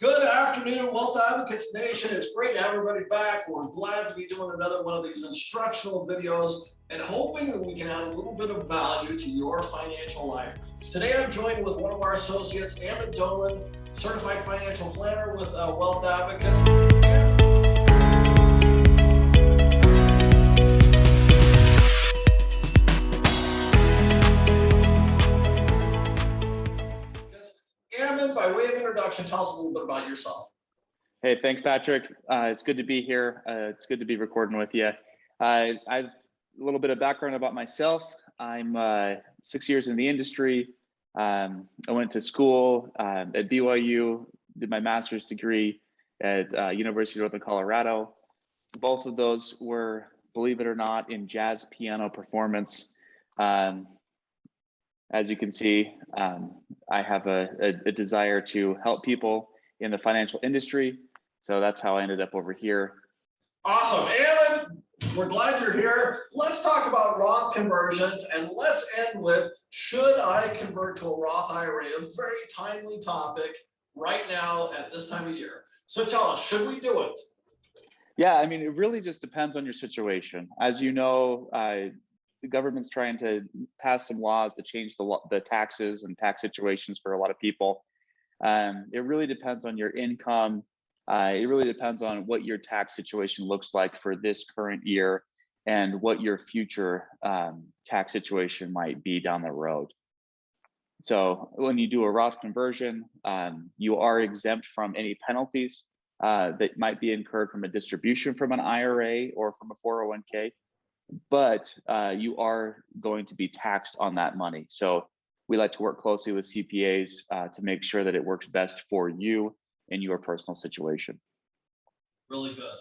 Good afternoon, Wealth Advocates Nation. It's great to have everybody back. We're glad to be doing another one of these instructional videos and hoping that we can add a little bit of value to your financial life. Today, I'm joined with one of our associates, Amit Dolan, certified financial planner with Wealth Advocates. Amit, by way of introduction, tell us a little bit about yourself. Hey, thanks, Patrick. It's good to be here. It's good to be recording with you. I've a little bit of background about myself. I'm 6 years in the industry. I went to school at BYU, did my master's degree at University of Northern Colorado. Both of those were, believe it or not, in jazz piano performance. As you can see, I have a desire to help people in the financial industry. So that's how I ended up over here. Awesome. Alan, we're glad you're here. Let's talk about Roth conversions, and let's end with, should I convert to a Roth IRA? A very timely topic right now at this time of year. So tell us, should we do it? Yeah, I mean, it really just depends on your situation. As you know, the government's trying to pass some laws that change the taxes and tax situations for a lot of people. It really depends on your income. It really depends on what your tax situation looks like for this current year and what your future tax situation might be down the road. So when you do a Roth conversion, you are exempt from any penalties that might be incurred from a distribution from an IRA or from a 401k, but you are going to be taxed on that money. So we like to work closely with CPAs to make sure that it works best for you in your personal situation. Really good.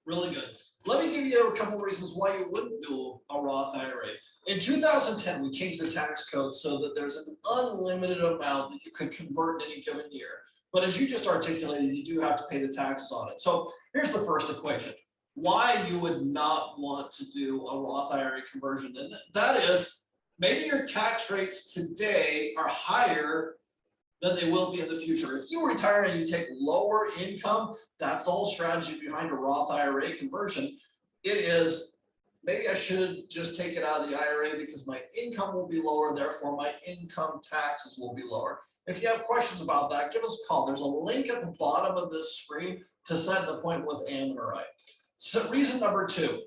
Really good. Let me give you a couple of reasons why you wouldn't do a Roth IRA. In 2010, we changed the tax code so that there's an unlimited amount that you could convert in any given year. But as you just articulated, you do have to pay the taxes on it. So here's the first equation. Why you would not want to do a Roth IRA conversion. And that is, maybe your tax rates today are higher than they will be in the future. If you retire and you take lower income, that's the whole strategy behind a Roth IRA conversion. It is, maybe I should just take it out of the IRA because my income will be lower, therefore my income taxes will be lower. If you have questions about that, give us a call. There's a link at the bottom of this screen to set an appointment with Ammon or I. So reason number two,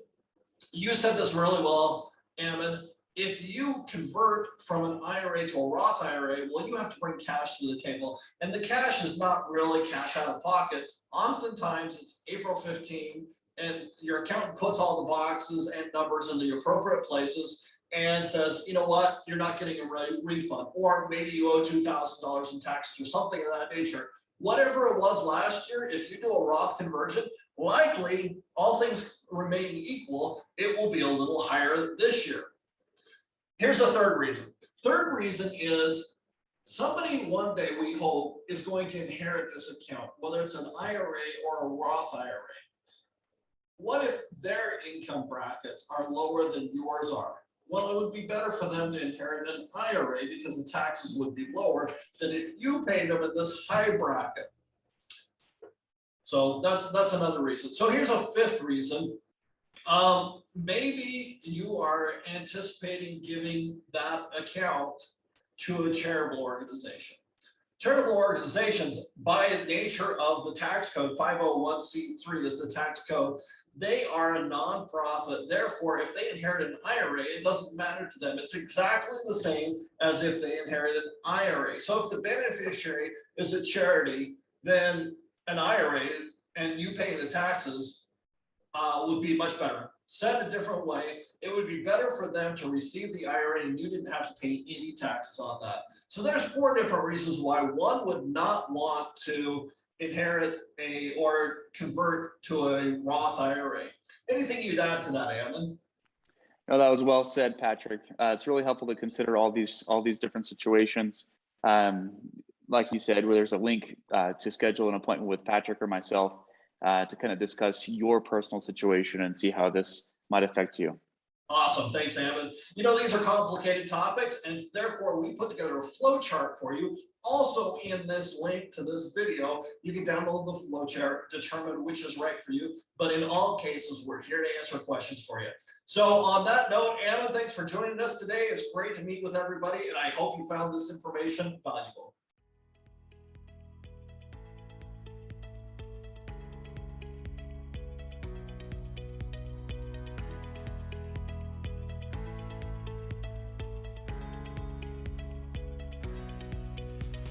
you said this really well, Ammon. If you convert from an IRA to a Roth IRA, well, you have to bring cash to the table. And the cash is not really cash out of pocket. Oftentimes it's April 15 and your accountant puts all the boxes and numbers in the appropriate places and says, you know what, you're not getting a refund. Or maybe you owe $2,000 in taxes or something of that nature. Whatever it was last year, if you do a Roth conversion, likely, all things remaining equal, it will be a little higher this year. Here's a third reason. Third reason is somebody one day, we hope, is going to inherit this account, whether it's an IRA or a Roth IRA. What if their income brackets are lower than yours are? Well, it would be better for them to inherit an IRA because the taxes would be lower than if you paid them in this high bracket. So that's another reason. So here's a fifth reason. Maybe you are anticipating giving that account to a charitable organization. Charitable organizations, by nature of the tax code, 501c3 is the tax code. They are a nonprofit. Therefore, if they inherit an IRA, it doesn't matter to them. It's exactly the same as if they inherit an IRA. So if the beneficiary is a charity, then an IRA and you pay the taxes would be much better. Said a different way, it would be better for them to receive the IRA and you didn't have to pay any taxes on that. So there's four different reasons why one would not want to inherit or convert to a Roth IRA. Anything you'd add to that, Ammon? No, that was well said, Patrick. It's really helpful to consider all these different situations. Like you said, where there's a link to schedule an appointment with Patrick or myself to kind of discuss your personal situation and see how this might affect you. Awesome. Thanks, Ammon. You know, these are complicated topics, and therefore we put together a flow chart for you. Also, in this link to this video, you can download the flow chart, determine which is right for you. But in all cases, we're here to answer questions for you. So on that note, Ammon, thanks for joining us today. It's great to meet with everybody, and I hope you found this information valuable.